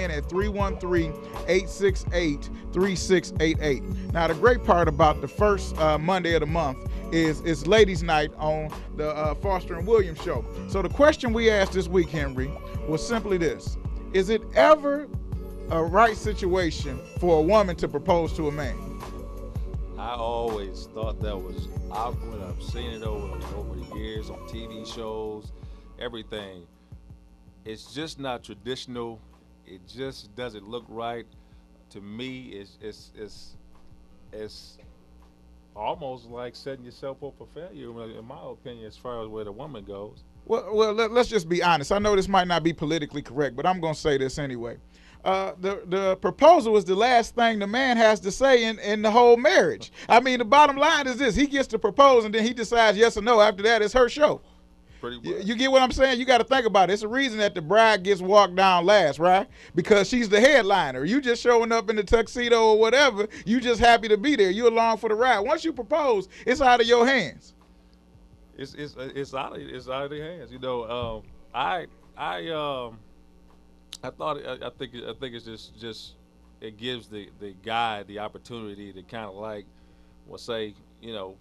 at 313-868-3688. Now, the great part about the first Monday of the month is it's ladies' night on the Foster and Williams show. So the question we asked this week, Henry, was simply this: is it ever a right situation for a woman to propose to a man? I always thought that was awkward. I've seen it over the years on TV shows, everything. It's just not traditional. It just doesn't look right. To me, it's almost like setting yourself up for failure, in my opinion, as far as where the woman goes. Well, let's just be honest. I know this might not be politically correct, but I'm going to say this anyway. The proposal is the last thing the man has to say in the whole marriage. I mean, the bottom line is this: he gets to propose, and then he decides yes or no. After that, it's her show. Pretty much. You get what I'm saying? You got to think about it. It's a reason that the bride gets walked down last, right? Because she's the headliner. You just showing up in the tuxedo or whatever. You just happy to be there. You along for the ride. Once you propose, it's out of your hands. It's out of their hands. You know, I think it's just it gives the guy the opportunity to kind of like, well, say, you know,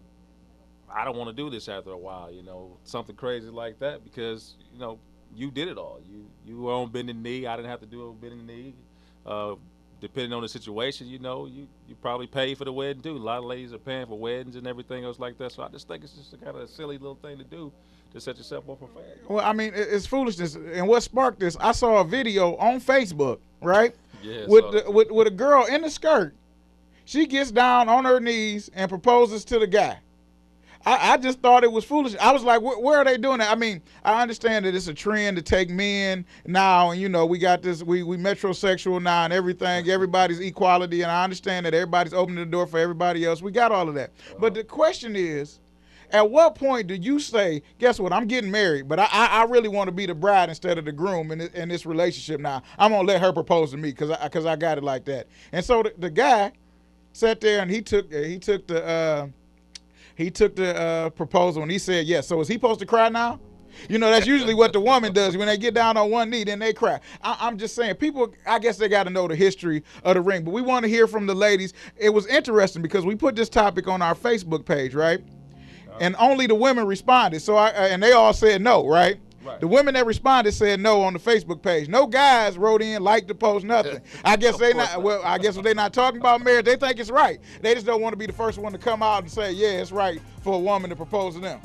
I don't want to do this after a while, you know, something crazy like that, because, you know, you did it all. You were on bending knee. I didn't have to do a bending knee. Depending on the situation, you know, you probably pay for the wedding too. A lot of ladies are paying for weddings and everything else like that. So I just think it's just a kind of a silly little thing to do to set yourself up for failure. Well, I mean, it's foolishness. And what sparked this, I saw a video on Facebook, right? Yeah. With a girl in the skirt. She gets down on her knees and proposes to the guy. I just thought it was foolish. I was like, where are they doing that? I mean, I understand that it's a trend to take men now, and, you know, we got this, we metrosexual now and everything, everybody's equality, and I understand that everybody's opening the door for everybody else. We got all of that. But the question is, at what point do you say, guess what, I'm getting married, but I really want to be the bride instead of the groom in this relationship now. I'm going to let her propose to me because I got it like that. And so the guy sat there and he took the proposal and he said yes. So is he supposed to cry now? You know, that's usually what the woman does. When they get down on one knee, then they cry. I'm just saying, people, I guess they got to know the history of the ring. But we want to hear from the ladies. It was interesting because we put this topic on our Facebook page, right? And only the women responded. So and they all said no, right? Right. The women that responded said no on the Facebook page. No guys wrote in, liked the post, nothing. I guess they not. Well, I guess if they're not talking about marriage, they think it's right. They just don't want to be the first one to come out and say, yeah, it's right for a woman to propose to them.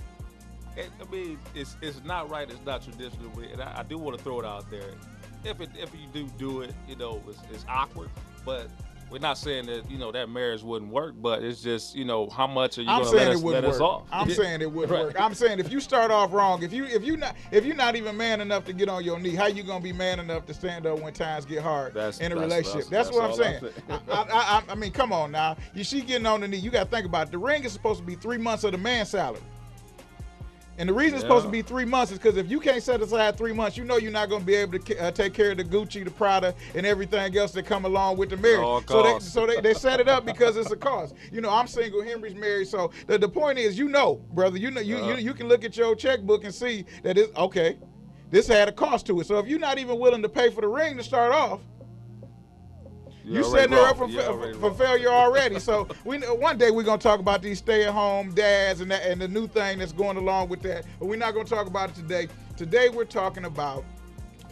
I mean, it's not right. It's not traditional. And I do want to throw it out there. If you do it, you know, it's awkward. But we're not saying that, you know, that marriage wouldn't work. But it's just, you know, how much are you going to let us off? I'm saying it wouldn't work. I'm saying if you start off wrong, if you're not even man enough to get on your knee, how you gonna be man enough to stand up when times get hard in a relationship? That's what I'm saying. I mean, come on now. She getting on the knee. You got to think about it. The ring is supposed to be 3 months of the man's salary. And the reason it's supposed to be 3 months is because if you can't set aside 3 months, you know you're not going to be able to take care of the Gucci, the Prada, and everything else that come along with the marriage. So they set it up because it's a cost. You know, I'm single, Henry's married. So the point is, you know, brother, you know, you can look at your checkbook and see that it's okay. This had a cost to it. So if you're not even willing to pay for the ring to start off, you setting her up for failure already. So one day we're gonna talk about these stay-at-home dads and the new thing that's going along with that. But we're not gonna talk about it today. Today we're talking about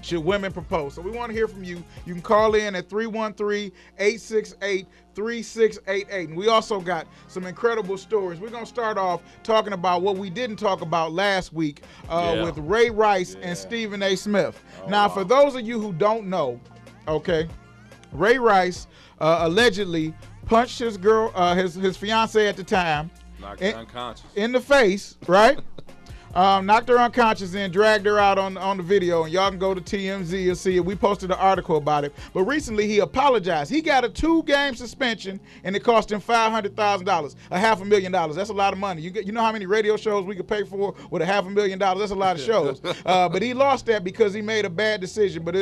should women propose. So we want to hear from you. You can call in at 313-868-3688. And we also got some incredible stories. We're gonna start off talking about what we didn't talk about last week with Ray Rice and Stephen A. Smith. For those of you who don't know, okay, Ray Rice allegedly punched his girl, his fiance at the time, knocked her unconscious in the face, right? Knocked her unconscious and dragged her out on the video, and y'all can go to TMZ and see it. We posted an article about it. But recently he apologized. He got a 2-game suspension, and it cost him $500,000, $500,000. That's a lot of money. You know how many radio shows we could pay for with $500,000? That's a lot of shows. But he lost that because he made a bad decision. But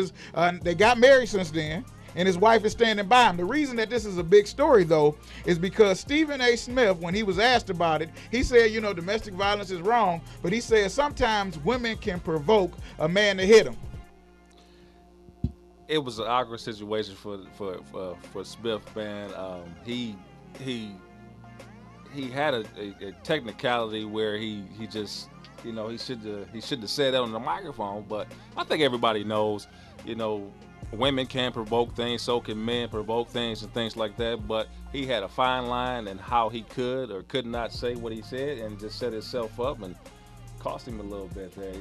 they got married since then, and his wife is standing by him. The reason that this is a big story, though, is because Stephen A. Smith, when he was asked about it, he said, you know, domestic violence is wrong, but he said sometimes women can provoke a man to hit him. it was an awkward situation for Smith, man. He had a technicality where he just, you know, he shouldn't have said that on the microphone. But I think everybody knows, you know, women can provoke things, so can men provoke things and things like that. But he had a fine line in how he could or could not say what he said, and just set himself up and cost him a little bit there.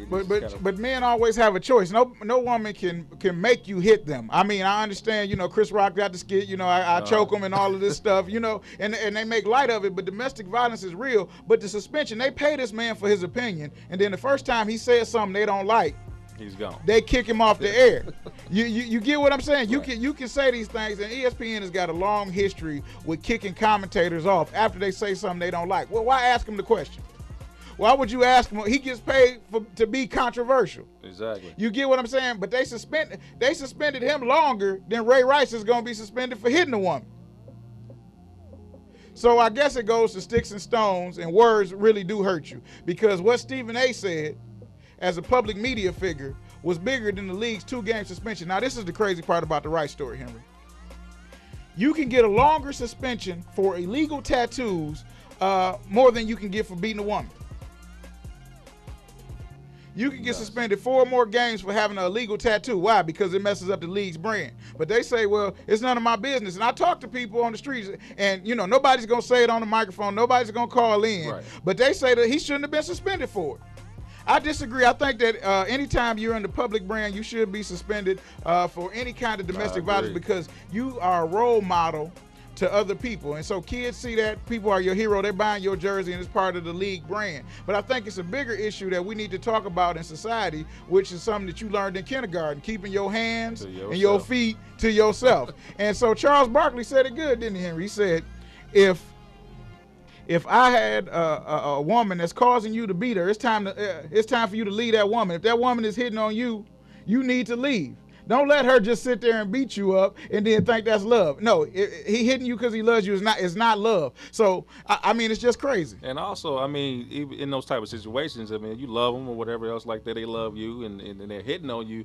But men always have a choice. No woman can make you hit them. I mean, I understand, you know, Chris Rock got the skit, you know, I choke him and all of this stuff, you know, and they make light of it, but domestic violence is real. But the suspension, they pay this man for his opinion, and then the first time he says something they don't like, he's gone. They kick him off the air. You get what I'm saying? You can say these things, and ESPN has got a long history with kicking commentators off after they say something they don't like. Well, why ask him the question? Why would you ask him? He gets paid to be controversial. Exactly. You get what I'm saying? But they suspended him longer than Ray Rice is going to be suspended for hitting a woman. So I guess it goes to sticks and stones, and words really do hurt you. Because what Stephen A. said as a public media figure was bigger than the league's 2-game suspension. Now, this is the crazy part about the Rice story, Henry. You can get a longer suspension for illegal tattoos more than you can get for beating a woman. You can get suspended 4 more games for having an illegal tattoo. Why? Because it messes up the league's brand. But they say, well, it's none of my business. And I talk to people on the streets, and, you know, nobody's going to say it on the microphone. Nobody's going to call in. Right. But they say that he shouldn't have been suspended for it. I disagree. I think that anytime you're in the public brand, you should be suspended for any kind of domestic violence, because you are a role model to other people. And so kids see that, people are your hero, they're buying your jersey, and it's part of the league brand. But I think it's a bigger issue that we need to talk about in society, which is something that you learned in kindergarten, keeping your hands and your feet to yourself. And so Charles Barkley said it good, didn't he, Henry? He said, if I had a woman that's causing you to beat her, it's time for you to leave that woman. If that woman is hitting on you, you need to leave. Don't let her just sit there and beat you up and then think that's love. No, he hitting you because he loves you is not love. So, I mean, it's just crazy. And also, I mean, even in those type of situations, I mean, you love them or whatever else like that, they love you and they're hitting on you.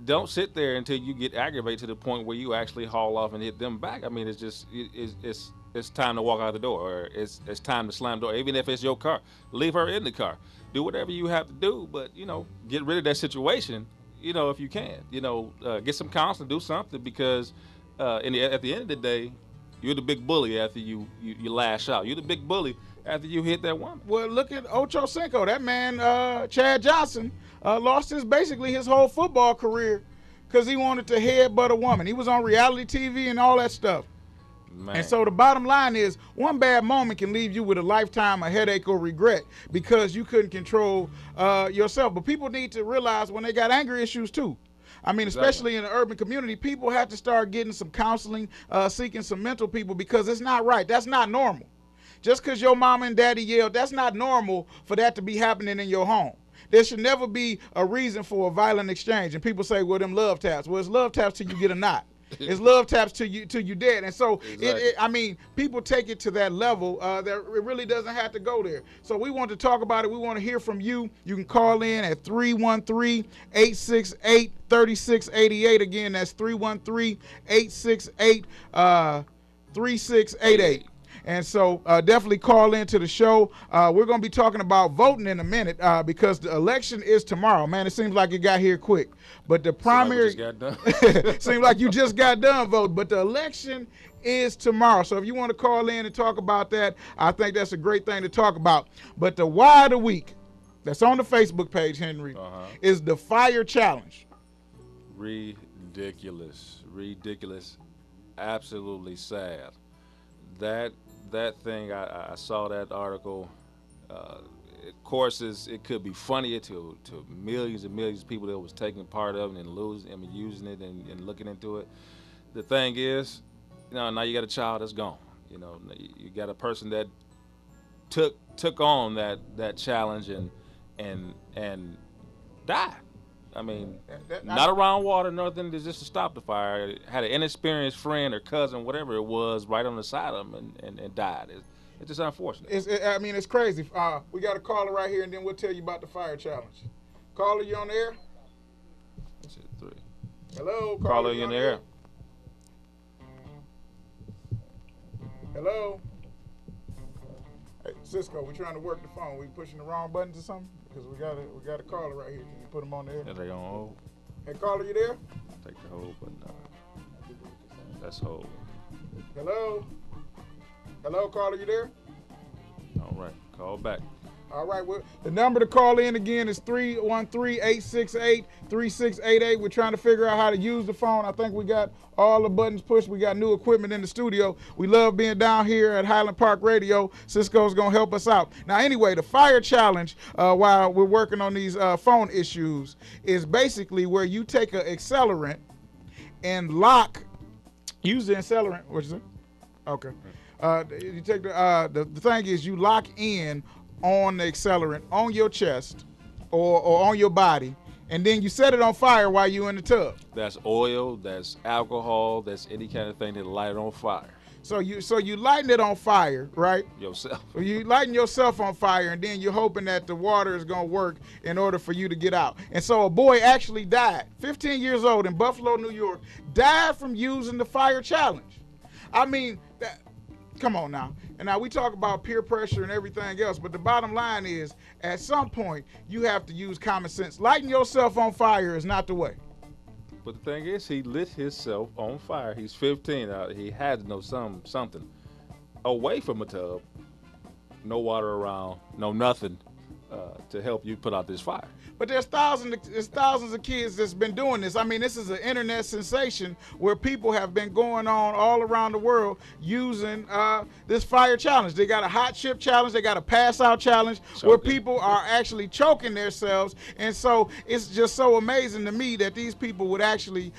Don't sit there until you get aggravated to the point where you actually haul off and hit them back. I mean, it's just it's time to walk out the door, or it's time to slam the door. Even if it's your car, leave her in the car. Do whatever you have to do, but, you know, get rid of that situation. You know, if you can, you know, get some counseling, do something, because at the end of the day, you're the big bully after you lash out. You're the big bully after you hit that woman. Well, look at Ocho Cinco. That man, Chad Johnson, lost basically his whole football career because he wanted to headbutt a woman. He was on reality TV and all that stuff. Man. And so the bottom line is, one bad moment can leave you with a lifetime of headache or regret because you couldn't control yourself. But people need to realize when they got anger issues too. I mean, especially in the urban community, people have to start getting some counseling, seeking some mental people, because it's not right. That's not normal. Just because your mama and daddy yelled, that's not normal for that to be happening in your home. There should never be a reason for a violent exchange. And people say, well, them love taps. Well, it's love taps till you get a knot. It's love taps till you dead. And so, I mean, people take it to that level that it really doesn't have to go there. So we want to talk about it. We want to hear from you. You can call in at 313-868-3688. Again, that's 313-868-3688. And so definitely call into the show. We're going to be talking about voting in a minute because the election is tomorrow. Man, it seems like it got here quick. But the primary seems like you just got done voting. But the election is tomorrow. So if you want to call in and talk about that, I think that's a great thing to talk about. But the why of the week that's on the Facebook page, Henry, is the fire challenge. Ridiculous. Absolutely sad. That thing, I saw that article. Of course, it could be funny to millions and millions of people that was taking part of it and using it and looking into it. The thing is, you know, now you got a child that's gone. You know, you got a person that took on that challenge and died. I mean, not around water, nothing, just to stop the fire. Had an inexperienced friend or cousin, whatever it was, right on the side of him and died. It's just unfortunate. It's crazy. We got a caller right here, and then we'll tell you about the fire challenge. Caller, you on the air? That's it, 3. Hello, caller, you in the air. Hello. Hey, Cisco, we trying to work the phone. We pushing the wrong buttons or something? Because we got a caller right here. Can you put him on the air? Yeah, they on hold. Hey, caller, you there? Take the hold button out. That's hold. Hello. Hello, caller, you there? All right, call back. All right, well, the number to call in again is 313-868-3688. We're trying to figure out how to use the phone. I think we got all the buttons pushed. We got new equipment in the studio. We love being down here at Highland Park Radio. Cisco's going to help us out. Now, anyway, the fire challenge, while we're working on these phone issues, is basically where you take an accelerant and lock, use the accelerant, what'd you say? Okay. You take the thing is you lock in on the accelerant on your chest or on your body, and then you set it on fire while you're in the tub. That's oil, that's alcohol, that's any kind of thing that light it on fire. So you lighten it on fire, right? Yourself. You lighten yourself on fire, and then you're hoping that the water is going to work in order for you to get out. And so a boy actually died, 15 years old in Buffalo, New York, died from using the fire challenge. I mean, come on now. And now we talk about peer pressure and everything else, but the bottom line is, at some point, you have to use common sense. Lighting yourself on fire is not the way. But the thing is, he lit himself on fire. He's 15. He had to know something. Away from a tub, no water around, no nothing to help you put out this fire. But there's thousands of kids that's been doing this. I mean, this is an internet sensation where people have been going on all around the world using this fire challenge. They got a hot chip challenge. They got a pass out challenge where people are actually choking themselves. And so it's just so amazing to me that these people would actually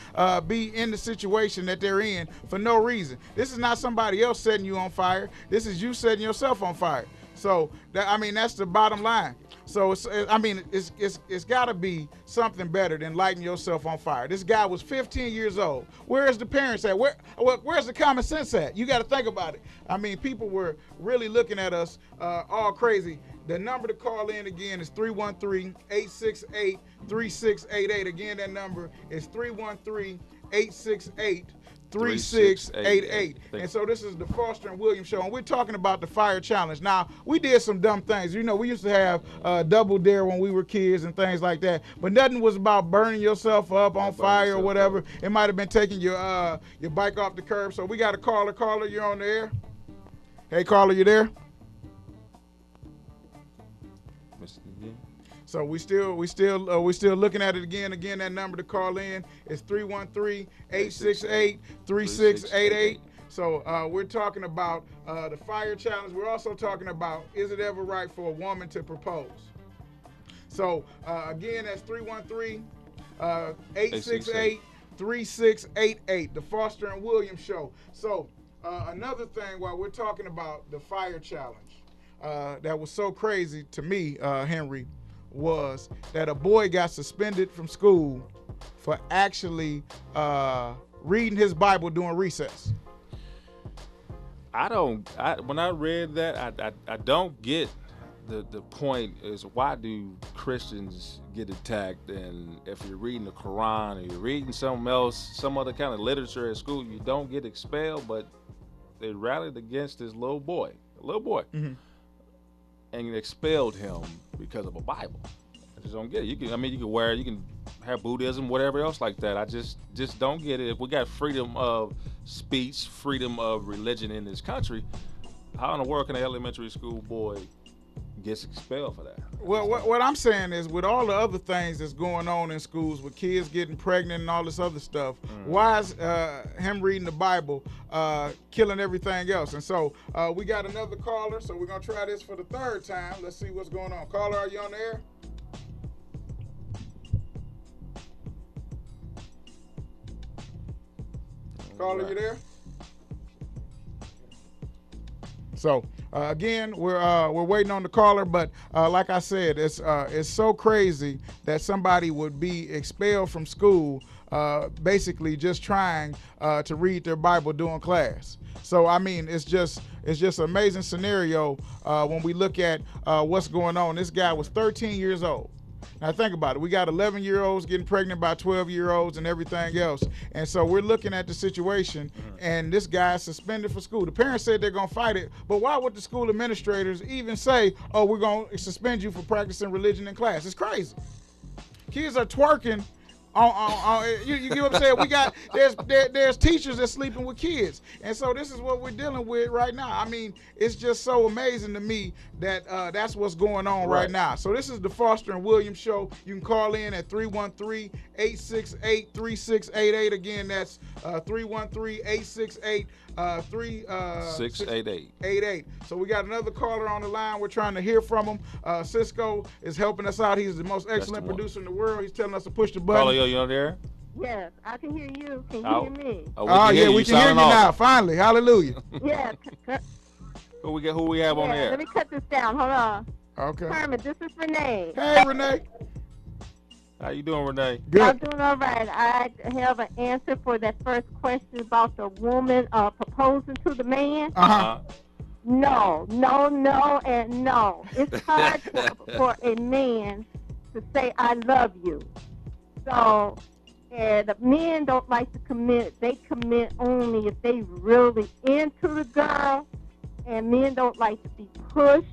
be in the situation that they're in for no reason. This is not somebody else setting you on fire. This is you setting yourself on fire. So, that's the bottom line. So, it's got to be something better than lighting yourself on fire. This guy was 15 years old. Where's the parents at? Where's the common sense at? You got to think about it. I mean, people were really looking at us all crazy. The number to call in again is 313-868-3688. Again, that number is 313-868-3688. 3688. And so this is the Foster and Williams Show, and we're talking about the fire challenge. Now, we did some dumb things. You know, we used to have Double Dare when we were kids and things like that, but nothing was about burning yourself up on fire or whatever. It might have been taking your bike off the curb. So we got a caller. Caller, you're on the air. Hey, caller, you there? So we still looking at it again. Again, that number to call in is 313-868-3688. So we're talking about the fire challenge. We're also talking about, is it ever right for a woman to propose? So again, that's 313-868-3688. The Foster and Williams Show. So another thing, while we're talking about the fire challenge, that was so crazy to me, Henry, was that a boy got suspended from school for actually reading his Bible during recess. When I read that, I don't get the point is, why do Christians get attacked? And if you're reading the Quran or you're reading something else, some other kind of literature at school, you don't get expelled, but they rallied against this little boy, mm-hmm. and expelled him because of a Bible. I just don't get it. You can have Buddhism, whatever else like that. I just don't get it. If we got freedom of speech, freedom of religion in this country, how in the world can an elementary school boy gets expelled for that? Well, what I'm saying is, with all the other things that's going on in schools, with kids getting pregnant and all this other stuff, why is him reading the Bible killing everything else? And so we got another caller, so we're going to try this for the third time. Let's see what's going on. Caller, are you on the air? Caller, you there? So again, we're waiting on the caller, but like I said, it's so crazy that somebody would be expelled from school, basically just trying to read their Bible during class. So I mean, it's just an amazing scenario when we look at what's going on. This guy was 13 years old. Now think about it. We got 11-year-olds getting pregnant by 12-year-olds and everything else. And so we're looking at the situation, and this guy's suspended for school. The parents said they're going to fight it, but why would the school administrators even say, oh, we're going to suspend you for practicing religion in class? It's crazy. Kids are twerking. You get what I'm saying? We got there's teachers that's sleeping with kids, and so this is what we're dealing with right now. I mean, it's just so amazing to me that that's what's going on right now. So this is the Foster and Williams Show. You can call in at 313-868-3688. Again, that's 313-868-3688. So we got another caller on the line. We're trying to hear from him. Cisco is helping us out. He's the most excellent producer in the world. He's telling us to push the button. You on there? Yes, I can hear you. Can you hear me? We can hear you now. Finally, hallelujah. Yeah. Who we have on there? Let me cut this down. Hold on. Okay. Kermit, this is Renee. Hey, Renee. How you doing, Renee? Good. I'm doing all right. I have an answer for that first question about the woman proposing to the man. No, and no. It's hard for a man to say I love you. So, the men don't like to commit. They commit only if they really into the girl. And men don't like to be pushed.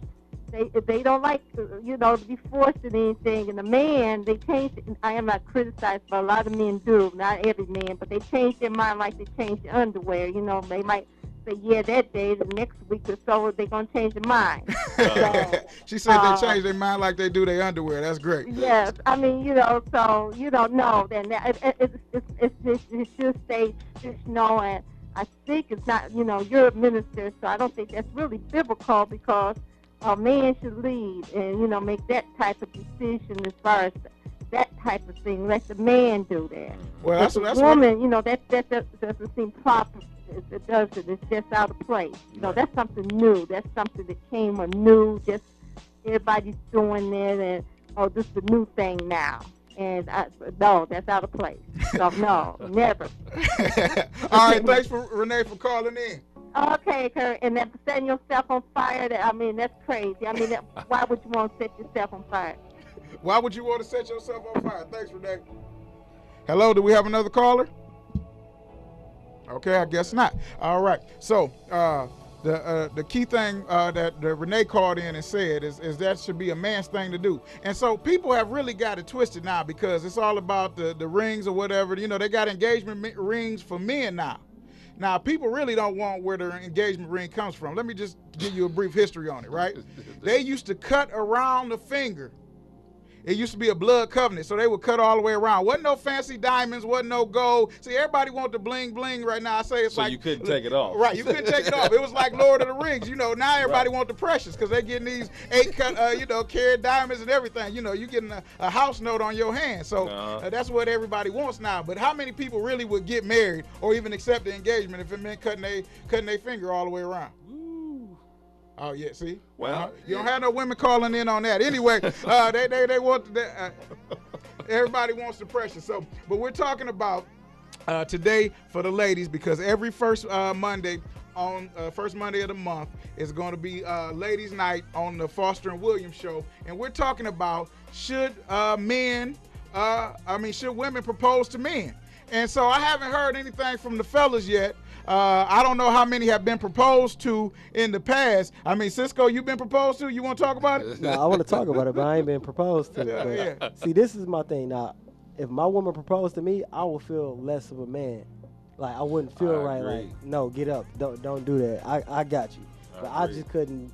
They don't like to be forced in anything. And the man, they change. I am not criticized, but a lot of men do. Not every man, but they change their mind like they change their underwear. They might say, yeah, that day, the next week or so, they're going to change their mind. She said they change their mind like they do their underwear. That's great. Yes. I mean, so, no. Then it's just they just know. And I think it's not, you're a minister, so I don't think that's really biblical because a man should lead and, make that type of decision as far as that type of thing. Let the man do that. Well, that's woman, that doesn't seem proper. It doesn't. It's just out of place. That's something new. That's something that came anew. Just everybody's doing it, and this is the new thing now. And no, that's out of place. So no, never. All right, thanks for Renee for calling in. Okay, Kurt, and then setting yourself on fire. That's crazy. Why would you want to set yourself on fire? Why would you want to set yourself on fire? Thanks, Renee. Hello, do we have another caller? Okay, I guess not. All right. So the key thing that Renee called in and said is that should be a man's thing to do. And so people have really got it twisted now because it's all about the rings or whatever. They got engagement rings for men now. Now, people really don't want where their engagement ring comes from. Let me just give you a brief history on it, right? They used to cut around the finger. It used to be a blood covenant, so they would cut all the way around. Wasn't no fancy diamonds, wasn't no gold. See, everybody want the bling bling right now. I say it's so like you couldn't take it off. Right, you couldn't take it off. It was like Lord of the Rings. Now everybody want the precious because they're getting these 8 carat diamonds and everything. You're getting a house note on your hand. So that's what everybody wants now. But how many people really would get married or even accept the engagement if it meant cutting their finger all the way around? Oh yeah, see. Well, you don't have no women calling in on that. Anyway, they want everybody wants the pressure. So, but we're talking about today for the ladies because every first Monday first Monday of the month is going to be Ladies' Night on the Foster and Williams Show, and we're talking about should women propose to men? And so I haven't heard anything from the fellas yet. I don't know how many have been proposed to in the past. Cisco, you been proposed to? You want to talk about it? No, I want to talk about it, but I ain't been proposed to. Yeah. See, this is my thing. Now, if my woman proposed to me, I would feel less of a man. Like, I wouldn't feel right. Agree. Like, no, get up. Don't do that. I got you. But I just couldn't.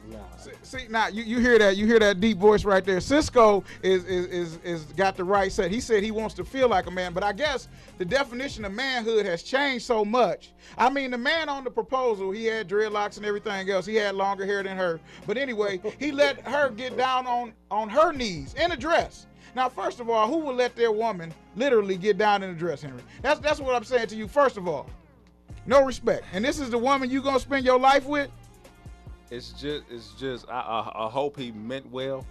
Nah. See now you hear that deep voice right there. Cisco is got the right set. He said he wants to feel like a man, but I guess the definition of manhood has changed so much. The man on the proposal, he had dreadlocks and everything else. He had longer hair than her. But anyway, he let her get down on her knees in a dress. Now, first of all, who would let their woman literally get down in a dress, Henry? That's what I'm saying to you. First of all, no respect. And this is the woman you gonna spend your life with? It's just. I hope he meant well,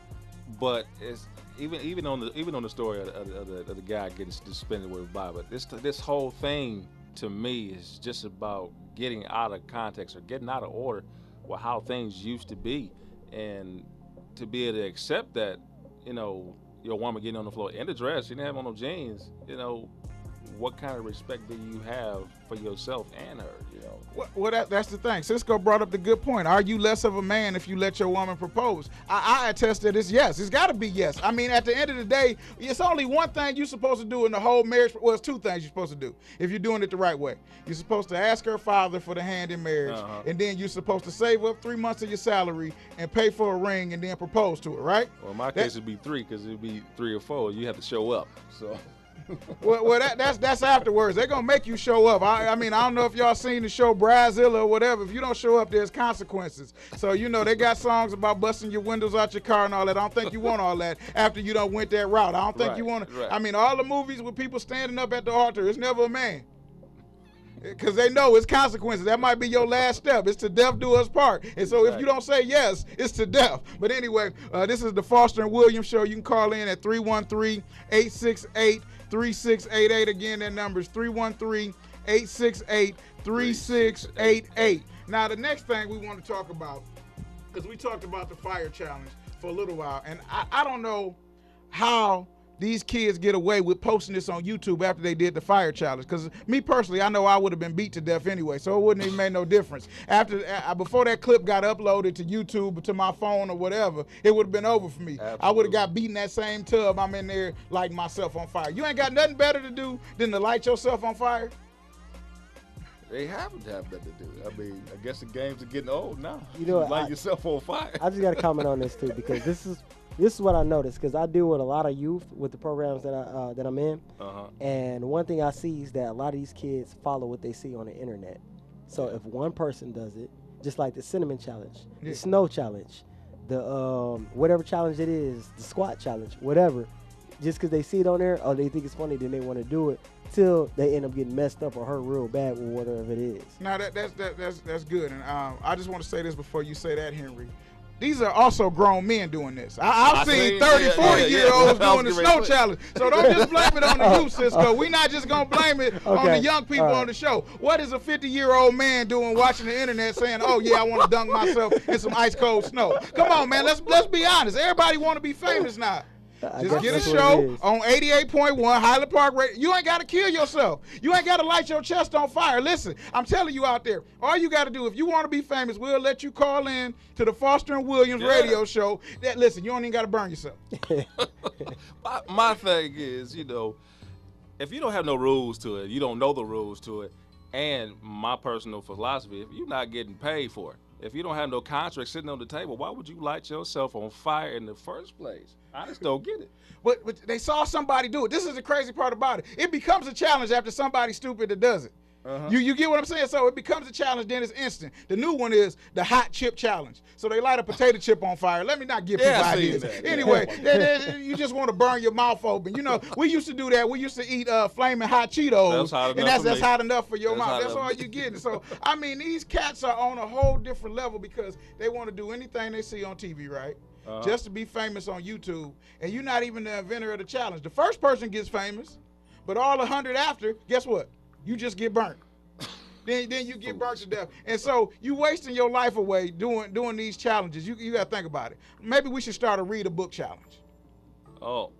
but it's even on the story of the guy getting suspended with Bob. But this whole thing to me is just about getting out of context or getting out of order with how things used to be, and to be able to accept that, your woman getting on the floor in the dress, she didn't have on no jeans, you know, what kind of respect do you have for yourself and her, you know? Well, that's the thing. Cisco brought up the good point. Are you less of a man if you let your woman propose? I attest that it's yes. It's got to be yes. I mean, at the end of the day, it's only one thing you're supposed to do in the whole marriage. Well, it's two things you're supposed to do if you're doing it the right way. You're supposed to ask her father for the hand in marriage, and then you're supposed to save up 3 months of your salary and pay for a ring and then propose to her, right? Well, in my case, it'd be 3 because it'd be 3 or 4. You have to show up, so... well, that's afterwards. They're gonna make you show up. I mean, I don't know if y'all seen the show Brazilla or whatever. If you don't show up, there's consequences. So you know they got songs about busting your windows out your car and all that. I don't think you want all that after you done went that route. I don't think you want to. Right. I mean, all the movies with people standing up at the altar, it's never a man. Because they know it's consequences. That might be your last step. It's to death do us part. And so if you don't say yes, it's to death. But anyway, this is the Foster and Williams Show. You can call in at 313-868-3688. Again, that number is 313-868-3688. Now, the next thing we want to talk about, because we talked about the fire challenge for a little while, and I don't know how these kids get away with posting this on YouTube after they did the fire challenge. Because me personally, I know I would have been beat to death anyway, so it wouldn't even make no difference. Before that clip got uploaded to YouTube, to my phone or whatever, it would have been over for me. Absolutely. I would have got beaten that same tub. I'm in there lighting myself on fire. You ain't got nothing better to do than to light yourself on fire? They haven't have nothing to do. I mean, I guess the games are getting old now. You know, light yourself on fire. I just got to comment on this too, because this is what I noticed, because I deal with a lot of youth with the programs that I'm in, and one thing I see is that a lot of these kids follow what they see on the internet. So if one person does it, just like the cinnamon challenge, the snow challenge, the whatever challenge it is, the squat challenge, whatever, just because they see it on there, or they think it's funny, then they want to do it till they end up getting messed up or hurt real bad with whatever it is. Now that's good, and I just want to say this before you say that, Henry. These are also grown men doing this. I've seen 30, 40-year-olds doing the snow challenge. So don't just blame it on the youth, Cisco. We're not just going to blame it on the young people on the show. What is a 50-year-old man doing watching the internet saying, oh, yeah, I want to dunk myself in some ice-cold snow? Come on, man. Let's be honest. Everybody want to be famous now. Just get a show on 88.1 Highland Park Radio. You ain't got to kill yourself. You ain't got to light your chest on fire. Listen, I'm telling you out there, all you got to do, if you want to be famous, we'll let you call in to the Foster and Williams radio show. Listen, you don't even got to burn yourself. my thing is, you know, if you don't have no rules to it, you don't know the rules to it, and my personal philosophy, if you're not getting paid for it, if you don't have no contract sitting on the table, why would you light yourself on fire in the first place? I just don't get it. But they saw somebody do it. This is the crazy part about it. It becomes a challenge after somebody stupid that does it. You get what I'm saying? So it becomes a challenge, then it's instant. The new one is the hot chip challenge. So they light a potato chip on fire. Let me not give people ideas. Anyway, you just want to burn your mouth open. You know, we used to do that. We used to eat flaming hot Cheetos, that's hot enough for your mouth. That's all you get. So, I mean, these cats are on a whole different level because they want to do anything they see on TV, right? Just to be famous on YouTube. And you're not even the inventor of the challenge. The first person gets famous, but all 100 after, guess what? You just get burnt. then you get burnt to death. And so you wasting your life away doing these challenges. You got to think about it. Maybe we should start a read a book challenge. Oh.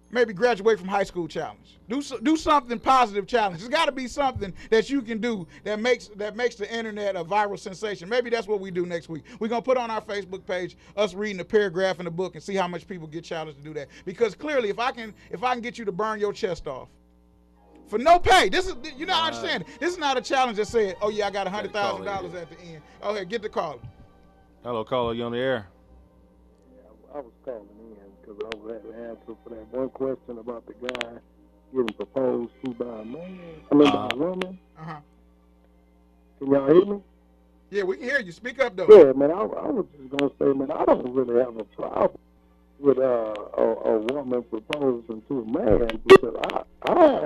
Maybe graduate from high school challenge. Do something positive challenge. There's got to be something that you can do that makes the internet a viral sensation. Maybe that's what we do next week. We're going to put on our Facebook page us reading a paragraph in the book and see how much people get challenged to do that. Because clearly if I can get you to burn your chest off for no pay. This is, you know, I understand. This is not a challenge that said, oh, yeah, I got $100,000 at the end. Oh, here, get the caller. Hello, caller. You on the air? Yeah, I was calling in because I was at the answer for that one question about the guy getting proposed to by a man. By a woman. Can y'all hear me? Yeah, we can hear you. Speak up, though. Yeah, man, I was just going to say, man, I don't really have a problem with a woman proposing to a man because I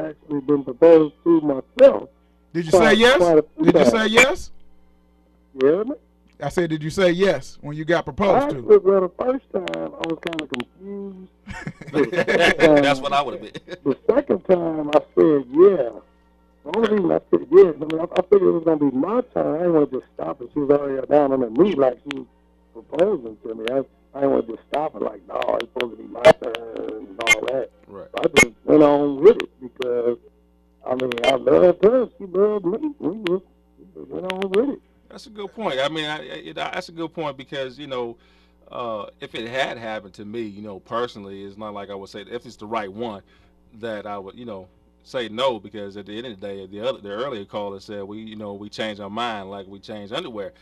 actually been proposed to myself. Did you say yes? Did you say yes? Yeah, man. I said, did you say yes when you got proposed to? Well, the first time I was kind of confused. That's what I would have been. The second time I said yeah. The only reason I said yes, I mean, I figured it was going to be my turn. I didn't want to just stop and she was already down on her knee like she was proposing to me. I ain't want to just stop it like, no, it's supposed to be my turn and all that. Right. So I just went on with it because, I mean, I loved her. She loved me. We just went on with it. That's a good point. I mean, that's a good point because, you know, if it had happened to me, you know, personally, it's not like I would say if it's the right one that I would, you know, say no, because at the end of the day, the earlier caller said we changed our mind like we changed underwear.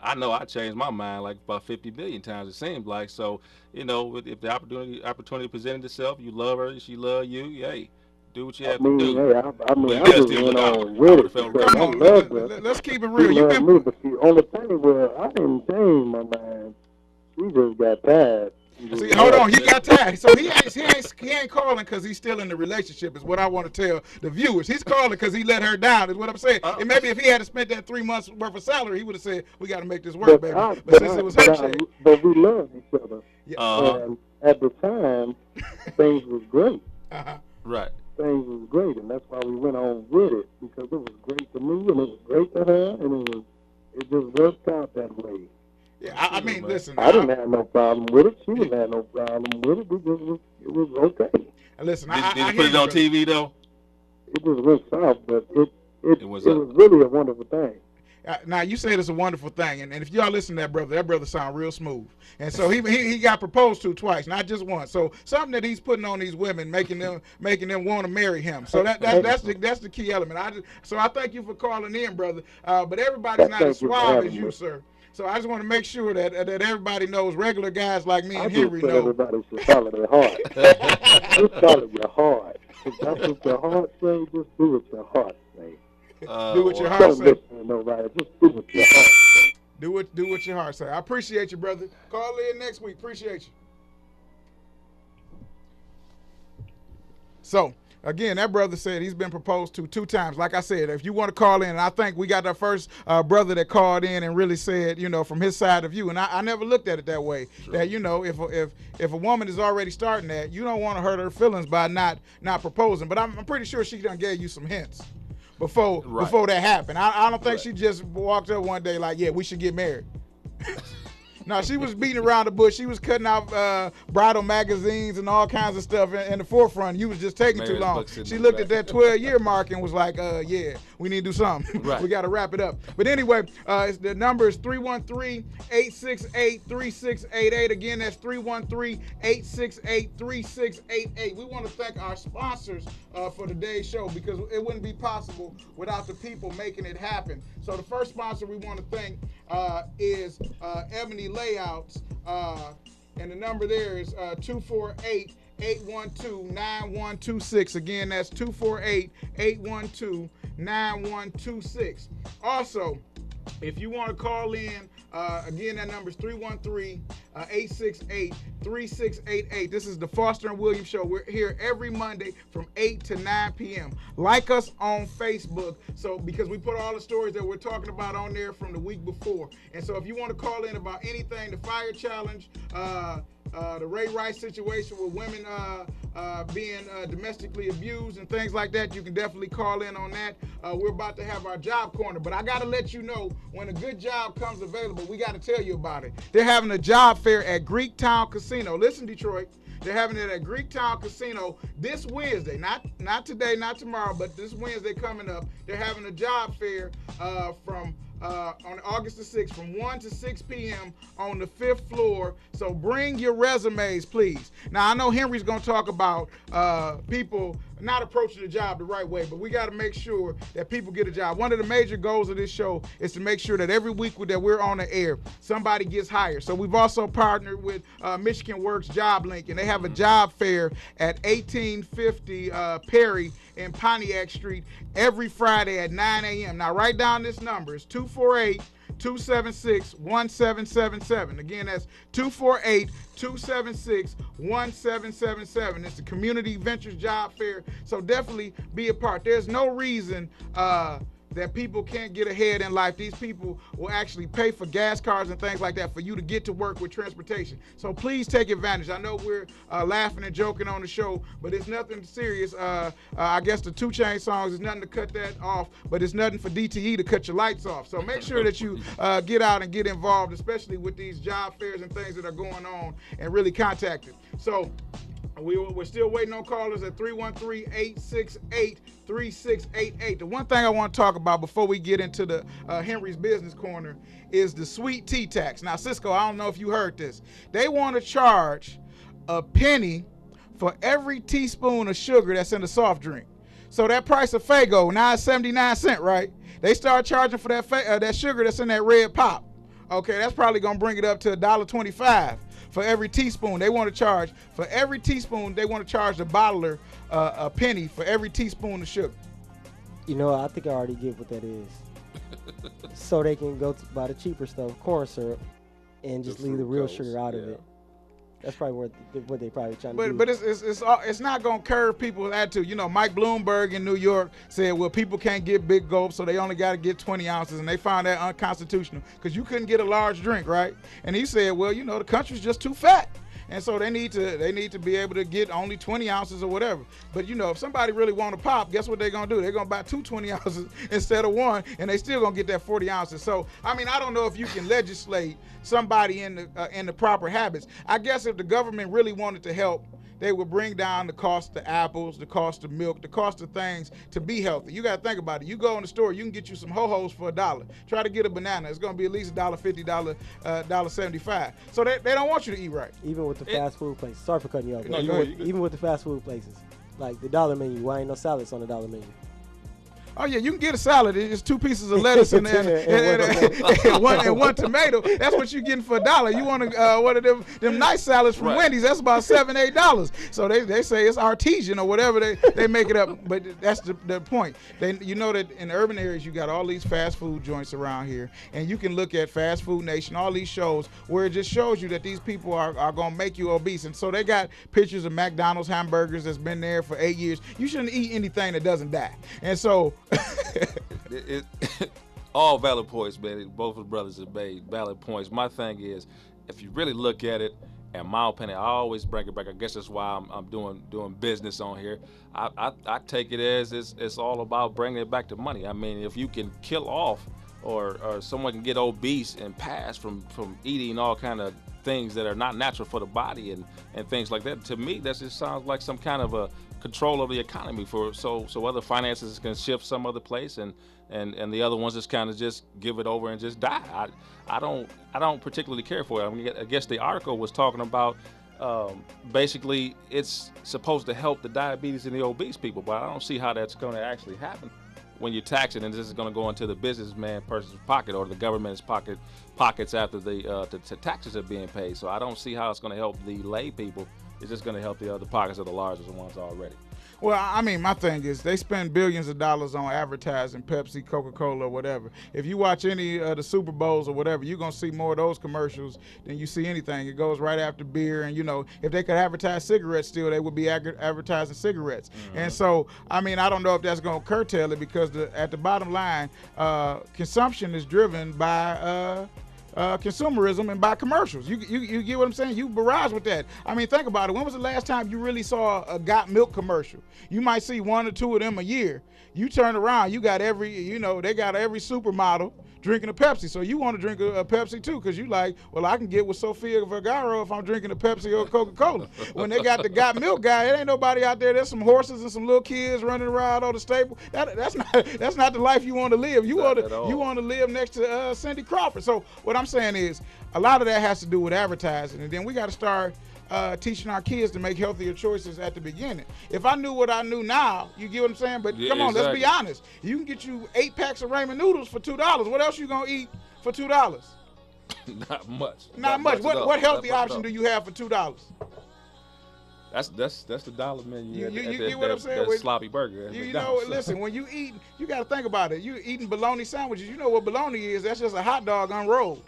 I know I changed my mind like about 50 billion times. It seems like. So, you know, if the opportunity presented itself, you love her, she love you, hey, do what you have to do. Hey, I But just went on with it because Come on, let's keep it real. You me, but see, on the thing where I didn't change my mind, she just got tired. See, hold on, he got tired. So he ain't calling because he's still in the relationship. Is what I want to tell the viewers. He's calling because he let her down. Is what I'm saying. And maybe if he had spent that 3 months worth of salary, he would have said, "We got to make this work, baby." But since it was her shit, but we loved each other. And at the time, things was great. Right. Things was great, and that's why we went on with it because it was great to me and it was great to her, and it just worked out that way. Yeah, I mean, listen. I didn't have no problem with it. She didn't have no problem with it. It was okay. And listen, did you put it on TV though? It just went south, but it was really a wonderful thing. Now you said it's a wonderful thing, and if y'all listen to that brother sound real smooth. And so he got proposed to twice, not just once. So something that he's putting on these women, making them want to marry him. So that's the key element. I thank you for calling in, brother. But everybody's not as suave as you, sir. So I just want to make sure that everybody knows, regular guys like me and Henry know. Everybody should follow their heart. Just follow your heart. If that's what your heart says, just do what your heart says. Do what your heart says. Don't listen to nobody. Just do what your heart says. Do what your heart says. I appreciate you, brother. Call in next week. Appreciate you. So, again, that brother said he's been proposed to 2 times. Like I said, if you want to call in, and I think we got our first brother that called in and really said, you know, from his side of view. And I never looked at it that way. True. That, you know, if a woman is already starting that, you don't want to hurt her feelings by not proposing. But I'm pretty sure she done gave you some hints before that happened. I don't think she just walked up one day like, yeah, we should get married. No, she was beating around the bush. She was cutting out bridal magazines and all kinds of stuff in the forefront. You was just taking too long. She looked at that 12-year mark and was like, yeah, we need to do something. Right. We got to wrap it up. But anyway, the number is 313-868-3688. Again, that's 313-868-3688. We want to thank our sponsors for today's show because it wouldn't be possible without the people making it happen. So the first sponsor we want to thank is Ebony Layouts, and the number there is 248-812-9126. Again, that's 248-812-9126. Also, if you want to call in, again, that number is 313-868-3688. This is the Foster and Williams Show. We're here every Monday from 8 to 9 p.m. Like us on Facebook, because we put all the stories that we're talking about on there from the week before. And so if you want to call in about anything, the fire challenge, the Ray Rice situation with women being domestically abused and things like that, you can definitely call in on that. We're about to have our job corner, but I got to let you know when a good job comes available, we got to tell you about it. They're having a job fair at Greektown Casino. Listen, Detroit. They're having it at Greektown Casino this Wednesday, not today, not tomorrow, but this Wednesday coming up. They're having a job fair from on August the 6th from 1 to 6 p.m. on the 5th floor. So bring your resumes, please. Now, I know Henry's going to talk about people not approaching the job the right way, but we got to make sure that people get a job. One of the major goals of this show is to make sure that every week that we're on the air, somebody gets hired. So we've also partnered with Michigan Works Job Link, and they have a job fair at 1850 Perry in Pontiac Street every Friday at 9 a.m. Now, write down this number. It's 248-276-1777. Again, that's 248-276-1777. It's the Community Ventures Job Fair, so definitely be a part. There's no reason that people can't get ahead in life. These people will actually pay for gas cards and things like that for you to get to work with transportation. So please take advantage. I know we're laughing and joking on the show, but it's nothing serious. I guess the 2 Chainz songs is nothing to cut that off, but it's nothing for DTE to cut your lights off. So make sure that you get out and get involved, especially with these job fairs and things that are going on, and really contact it. So we're still waiting on callers at 313-868-3688. The one thing I want to talk about before we get into the Henry's Business Corner is the sweet tea tax. Now, Cisco, I don't know if you heard this. They want to charge a penny for every teaspoon of sugar that's in a soft drink. So that price of Faygo, now it's 79 cents, right? They start charging for that sugar that's in that red pop. Okay, that's probably going to bring it up to $1.25. For every teaspoon. They want to charge, for every teaspoon, they want to charge the bottler a penny for every teaspoon of sugar. You know, I think I already get what that is. So they can go to buy the cheaper stuff, corn syrup, and just leave the real sugar out of it. That's probably what they probably trying to do. But it's not going to curve people's attitude. You know, Mike Bloomberg in New York said, well, people can't get big gulps, so they only got to get 20 ounces, and they found that unconstitutional because you couldn't get a large drink, right? And he said, well, you know, the country's just too fat. And so they need to be able to get only 20 ounces or whatever. But, you know, if somebody really want to pop, guess what they're going to do? They're going to buy 2 20 ounces instead of 1, and they still going to get that 40 ounces. So, I mean, I don't know if you can legislate somebody in the proper habits. I guess if the government really wanted to help, they would bring down the cost of apples, the cost of milk, the cost of things to be healthy. You got to think about it. You go in the store, you can get you some ho-hos for $1. Try to get a banana. It's going to be at least $1.50, $1.75. So they don't want you to eat right. Even with the fast food places. Sorry for cutting you off. No, go ahead. Even with the fast food places. Like the dollar menu. Why ain't no salads on the dollar menu? Oh, yeah, you can get a salad. It's 2 pieces of lettuce and one tomato. That's what you're getting for $1. You want one of them nice salads from Wendy's, that's about $7, $8. So they say it's artesian or whatever they make it up. But that's the point. You know that in urban areas, you got all these fast food joints around here. And you can look at Fast Food Nation, all these shows where it just shows you that these people are going to make you obese. And so they got pictures of McDonald's hamburgers that's been there for 8 years. You shouldn't eat anything that doesn't die. And so all valid points, man. Both of the brothers have made valid points. My thing is, if you really look at it, in my opinion, I always bring it back. I guess that's why I'm doing business on here. I take it as it's all about bringing it back to money. I mean, if you can kill off or someone can get obese and pass from eating all kind of things that are not natural for the body and things like that, to me, that just sounds like some kind of a control of the economy so other finances can shift some other place and the other ones just kind of just give it over and just die. I don't particularly care for it. I mean, I guess the article was talking about basically it's supposed to help the diabetes and the obese people, but I don't see how that's going to actually happen when you tax it, and this is going to go into the businessman person's pocket or the government's pockets after the taxes are being paid. So I don't see how it's going to help the lay people. It's just going to help the other pockets of the largest ones already. Well, I mean, my thing is they spend billions of dollars on advertising, Pepsi, Coca-Cola, or whatever. If you watch any of the Super Bowls or whatever, you're going to see more of those commercials than you see anything. It goes right after beer. And, you know, if they could advertise cigarettes still, they would be advertising cigarettes. Mm-hmm. And so, I mean, I don't know if that's going to curtail it because at the bottom line, consumption is driven by consumerism and by commercials. You get what I'm saying? You barrage with that. I mean, think about it. When was the last time you really saw a Got Milk commercial? You might see 1 or 2 of them a year. You turn around, they got every supermodel drinking a Pepsi. So you want to drink a Pepsi too, because you like, well, I can get with Sofia Vergara if I'm drinking a Pepsi or a Coca-Cola. When they got the Got Milk guy, it ain't nobody out there. There's some horses and some little kids running around on the stable. That's not the life you want to live. You want to live next to Cindy Crawford. So what I'm saying is, a lot of that has to do with advertising, and then we got to start teaching our kids to make healthier choices at the beginning. If I knew what I knew now, you get what I'm saying? But come on, exactly. Let's be honest. You can get you 8 packs of ramen noodles for $2. What else you gonna eat for $2? Not much. Not much. What healthy option do you have for $2? That's the dollar menu. You get what I'm saying? That sloppy burger. You know, listen, when you eat, you got to think about it. You eating bologna sandwiches. You know what bologna is? That's just a hot dog unrolled.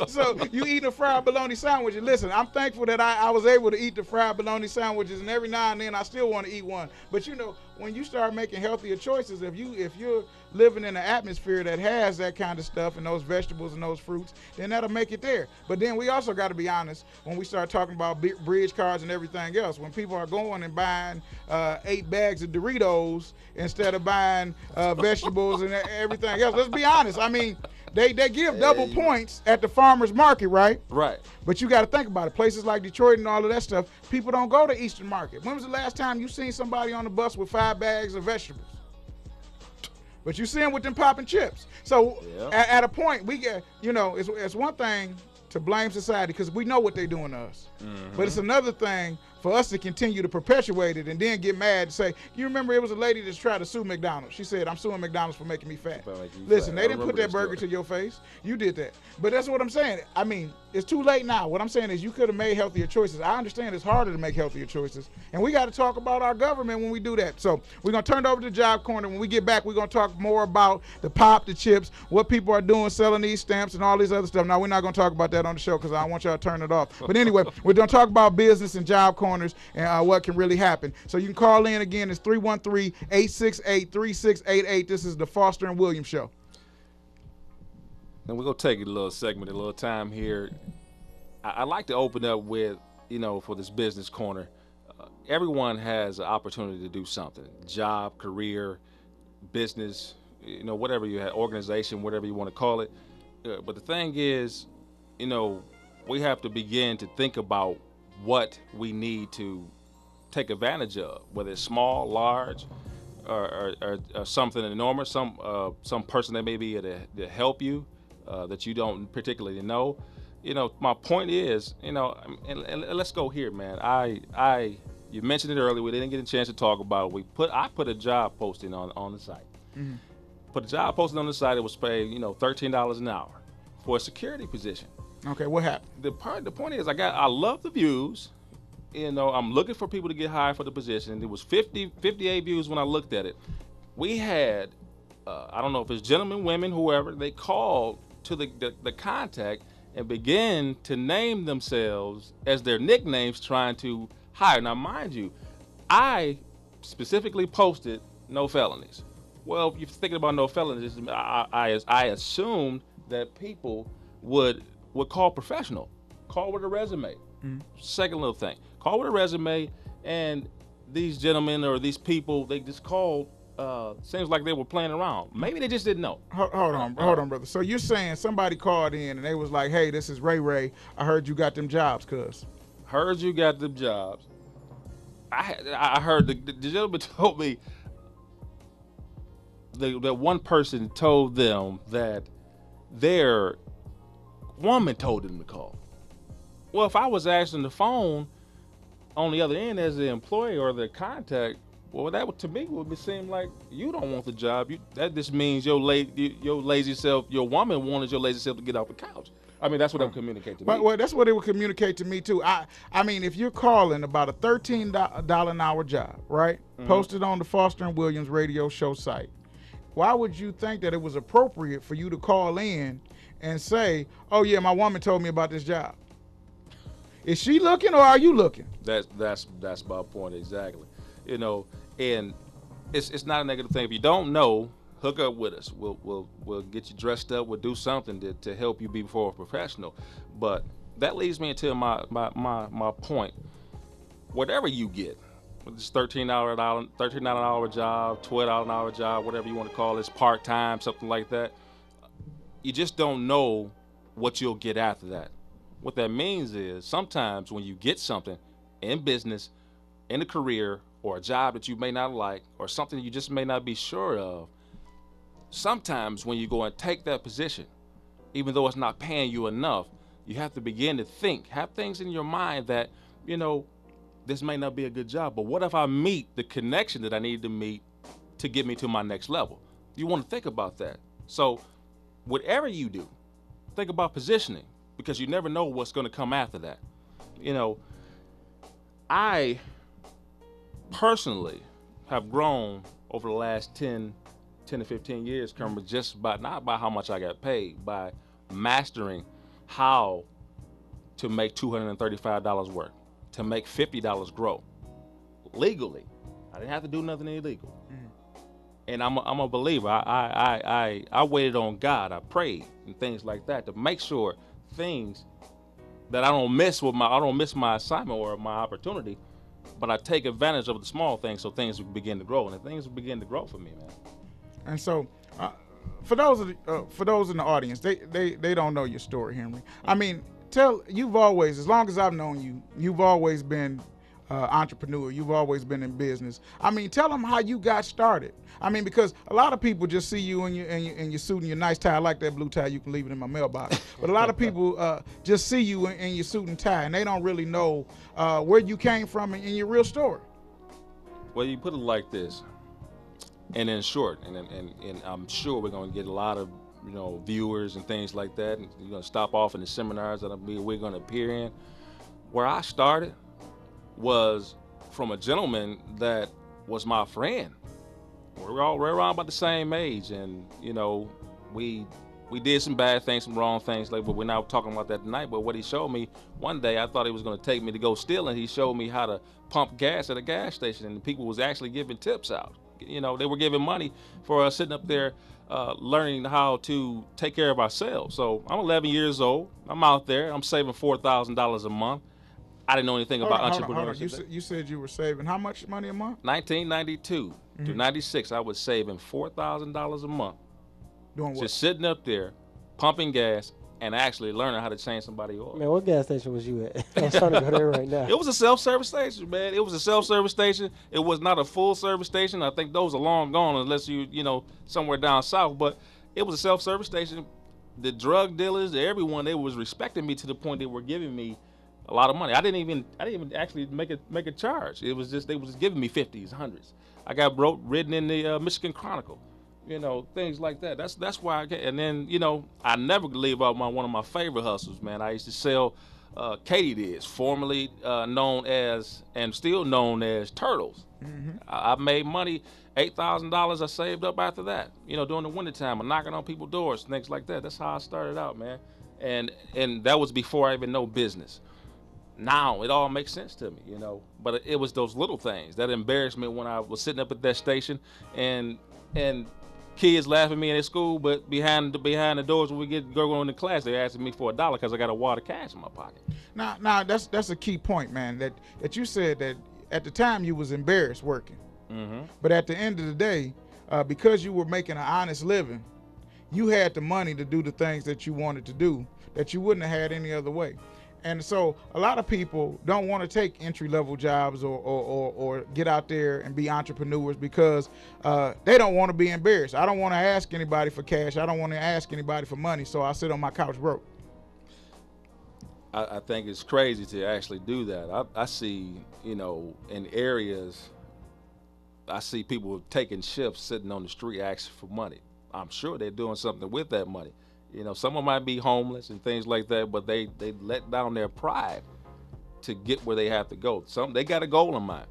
So you eat a fried bologna sandwich, and listen, I'm thankful that I was able to eat the fried bologna sandwiches, and every now and then I still want to eat one. But you know, when you start making healthier choices, if you're living in an atmosphere that has that kind of stuff and those vegetables and those fruits, then that'll make it there. But then we also got to be honest when we start talking about bridge cards and everything else. When people are going and buying 8 bags of Doritos instead of buying vegetables and everything else, let's be honest. I mean, they give double points at the farmer's market, right? Right. But you got to think about it. Places like Detroit and all of that stuff, people don't go to Eastern Market. When was the last time you seen somebody on the bus with 5 bags of vegetables? But you see them with them popping chips. So at a point, we get, you know, it's one thing to blame society because we know what they're doing to us. Mm-hmm. But it's another thing for us to continue to perpetuate it and then get mad and say, you remember it was a lady that tried to sue McDonald's. She said, I'm suing McDonald's for making me fat. Listen, they didn't put that burger to your face. You did that. But that's what I'm saying. I mean, it's too late now. What I'm saying is you could have made healthier choices. I understand it's harder to make healthier choices. And we got to talk about our government when we do that. So we're going to turn it over to Job Corner. When we get back, we're going to talk more about the pop, the chips, what people are doing, selling these stamps and all these other stuff. Now, we're not going to talk about that on the show because I want y'all to turn it off. But anyway, we're going to talk about business and job corners and what can really happen. So you can call in again. It's 313-868-3688. This is the Foster and Williams Show. And we're going to take a little segment, a little time here. I'd like to open up with, you know, for this business corner, everyone has an opportunity to do something. Job, career, business, you know, whatever you have, organization, whatever you want to call it. But the thing is, you know, we have to begin to think about what we need to take advantage of, whether it's small, large, or something enormous, some person that may be able to help you that you don't particularly know. You know, my point is, you know, and let's go here, man. You mentioned it earlier. We didn't get a chance to talk about it. I put a job posting on the site. Mm-hmm. Put a job posting on the site. It was paid, you know, $13 an hour for a security position. Okay, what happened? The point is, I love the views. You know, I'm looking for people to get hired for the position. There was 58 views when I looked at it. We had, I don't know if it's gentlemen, women, whoever, they called to the contact and began to name themselves as their nicknames trying to hire. Now, mind you, I specifically posted no felonies. Well, if you're thinking about no felonies, I assumed that people would call professional, call with a resume. Mm-hmm. Second little thing, call with a resume, and these gentlemen or these people, they just called. Seems like they were playing around. Maybe they just didn't know. Hold on, brother. So you're saying somebody called in and they was like, "Hey, this is Ray. I heard you got them jobs, cuz." Heard you got them jobs. I heard the gentleman told me that one person told them that their woman told them to call. Well, if I was answering the phone on the other end as the employee or the contact, well, that to me would seem like you don't want the job. That just means your lazy self, your woman wanted your lazy self to get off the couch. I mean, that's what it would communicate to me. Well, that's what it would communicate to me too. I mean, if you're calling about a $13 an hour job, right? Mm-hmm. Posted on the Foster and Williams radio show site, why would you think that it was appropriate for you to call in and say, "Oh yeah, my woman told me about this job"? Is she looking or are you looking? That's my point exactly. You know, and it's not a negative thing. If you don't know, hook up with us. We'll get you dressed up. We'll do something to help you be before a professional. But that leads me into my point. Whatever you get, with this $13 an hour job, $12 an hour job, whatever you want to call it, part time, something like that. You just don't know what you'll get after that. What that means is sometimes when you get something in business, in a career, or a job that you may not like, or something you just may not be sure of, sometimes when you go and take that position, even though it's not paying you enough, you have to begin to have things in your mind that, you know, this may not be a good job, but what if I meet the connection that I need to meet to get me to my next level? You want to think about that. So whatever you do, think about positioning, because you never know what's going to come after that. You know, I personally have grown over the last 10 to 15 years, Kermit, just by not by how much I got paid, by mastering how to make $235 work, to make $50 grow legally. I didn't have to do nothing illegal. And I'm a believer. I waited on God. I prayed and things like that to make sure things that I don't miss my assignment or my opportunity, but I take advantage of the small things so things will begin to grow, and things will begin to grow for me, man. And so, for those in the audience, they don't know your story, Henry. I mean, you've always, as long as I've known you, you've always been entrepreneur. You've always been in business. I mean, tell them how you got started. I mean, because a lot of people just see you in your suit and your nice tie. I like that blue tie. You can leave it in my mailbox. But a lot of people just see you in your suit and tie, and they don't really know where you came from in your real story. Well, you put it like this, and in short, and I'm sure we're going to get a lot of viewers and things like that, and you're going to stop off in the seminars that we're going to appear in. Where I started was from a gentleman that was my friend. We're around about the same age, and we did some bad things, some wrong things, but we're not talking about that tonight. But what he showed me one day, I thought he was going to take me to go steal, and he showed me how to pump gas at a gas station, and the people was actually giving tips out. They were giving money for us sitting up there learning how to take care of ourselves. So I'm 11 years old. I'm out there. I'm saving $4,000 a month. I didn't know anything about entrepreneurship. Hold on. You said you were saving how much money a month? 1992 to 96, I was saving $4,000 a month. Doing what? Just sitting up there, pumping gas, and actually learning how to change somebody's oil. Man, what gas station was you at? I'm starting to go there right now. It was a self-service station, man. It was a self-service station. It was not a full service station. I think those are long gone unless you somewhere down south. But it was a self-service station. The drug dealers, everyone, they was respecting me to the point they were giving me a lot of money. I didn't even actually make a charge. It was just they was just giving me 50s, 100s. I got written in the Michigan Chronicle, things like that. That's why and then I never leave out one of my favorite hustles, man. I used to sell katydids, formerly known as and still known as turtles. Mm-hmm. I made money, $8,000 I saved up after that. During the wintertime, I'm knocking on people's doors, things like that. That's how I started out, man. And that was before I even know business. Now it all makes sense to me, but it was those little things that embarrassed me when I was sitting up at that station and kids laughing at me in their school, but behind the doors when we go going to class, they're asking me for $1 because I got a wad of cash in my pocket. Now that's a key point, man, that you said that at the time you was embarrassed working. Mm-hmm. But at the end of the day, because you were making an honest living, you had the money to do the things that you wanted to do that you wouldn't have had any other way. And so a lot of people don't want to take entry-level jobs or get out there and be entrepreneurs because they don't want to be embarrassed. I don't want to ask anybody for cash. I don't want to ask anybody for money, so I sit on my couch broke. I think it's crazy to actually do that. I see, in areas, I see people taking shifts sitting on the street asking for money. I'm sure they're doing something with that money. Someone might be homeless and things like that, but they let down their pride to get where they have to go. They got a goal in mind.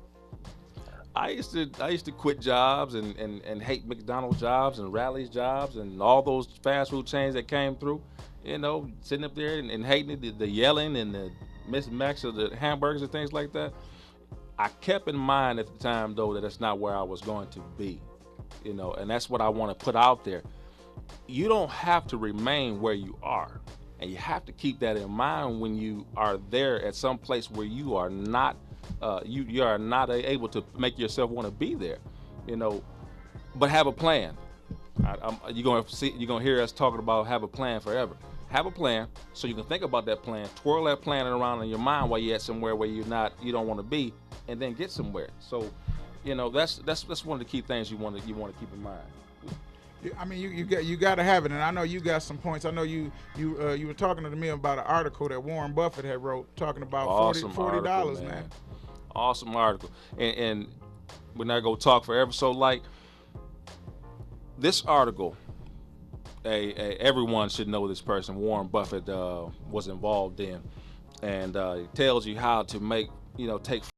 I used to quit jobs and hate McDonald's jobs and Rally's jobs and all those fast food chains that came through. Sitting up there and hating the yelling and the mismatch of the hamburgers and things like that. I kept in mind at the time though that that's not where I was going to be, and that's what I want to put out there. You don't have to remain where you are, and you have to keep that in mind when you are there at some place where you are not you are not able to make yourself want to be there, but have a plan. You're gonna hear us talking about have a plan forever. Have a plan so you can think about that plan, twirl that plan around in your mind while you're at somewhere where you don't want to be, and then get somewhere. So that's one of the key things you want to keep in mind. I mean, you got to have it, and I know you got some points. I know you were talking to me about an article that Warren Buffett had wrote talking about $40, man. Awesome article, and we're not gonna talk forever. So like this article, everyone should know this person Warren Buffett was involved in, and it tells you how to make take